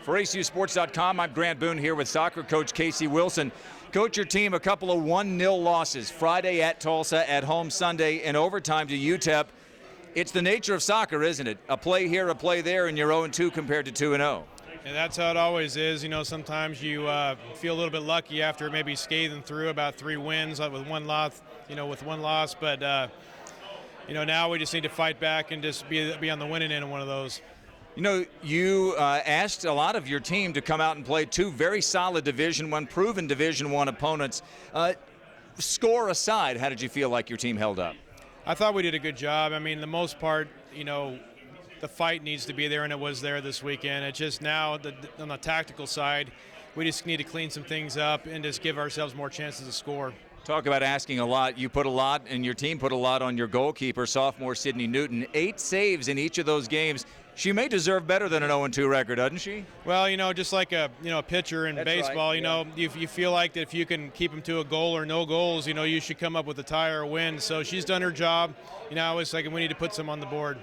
For ACUsports.com, I'm Grant Boone here with soccer coach Casey Wilson. Coach, your team a couple of 1-0 losses. Friday at Tulsa, at home Sunday in overtime to UTEP. It's the nature of soccer, isn't it? A play here, a play there, and you're 0-2 compared to 2-0. And that's how it always is. You know, sometimes you feel a little bit lucky after maybe scathing through about 3 wins with one loss. But now we just need to fight back and just be on the winning end of one of those. You know, you asked a lot of your team to come out and play 2 very solid Division I, proven Division I opponents. Score aside, how did you feel like your team held up? I thought we did a good job. I mean, the most part, the fight needs to be there, and it was there this weekend. It's just now, on the tactical side, we just need to clean some things up and just give ourselves more chances to score. Talk about asking a lot. You put a lot, and your team put a lot on your goalkeeper, sophomore Sydney Newton. 8 saves in each of those games. She may deserve better than an 0-2 record, doesn't she? Well, just like a pitcher in baseball, right. You feel like that if you can keep them to a goal or no goals, you should come up with a tie or a win. So she's done her job. It's like we need to put some on the board.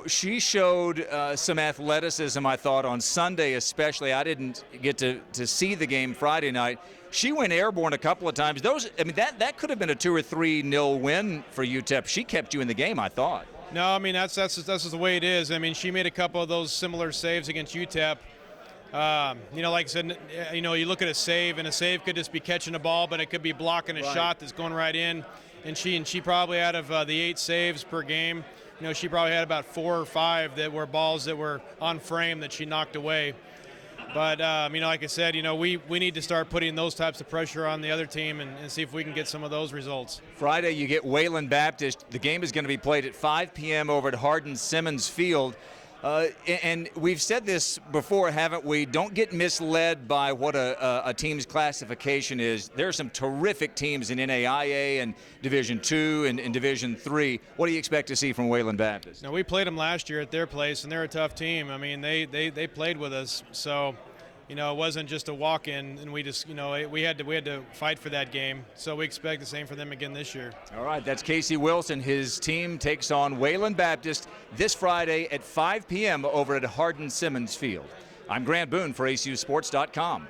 She showed some athleticism, I thought, on Sunday especially. I didn't get to see the game Friday night. She went airborne a couple of times. That could have been a 2 or 3-0 win for UTEP. She kept you in the game, I thought. No, I mean, that's just the way it is. I mean, she made a couple of those similar saves against UTEP. Like I said, you look at a save, and a save could just be catching a ball, but it could be blocking a shot that's going right in. And she probably, out of the 8 saves per game, she probably had about 4 or 5 that were balls that were on frame that she knocked away. But, like I said, we need to start putting those types of pressure on the other team and see if we can get some of those results. Friday, you get Wayland Baptist. The game is going to be played at 5 p.m. over at Hardin-Simmons Field. And we've said this before, haven't we? Don't get misled by what a team's classification is. There are some terrific teams in NAIA and Division II and Division III. What do you expect to see from Wayland Baptist? Now, we played them last year at their place, and they're a tough team. I mean, they played with us, so it wasn't just a walk-in, and we just we had to fight for that game. So we expect the same for them again this year. All right, that's Casey Wilson. His team takes on Wayland Baptist this Friday at 5 p.m. over at Hardin-Simmons Field. I'm Grant Boone for ACUsports.com.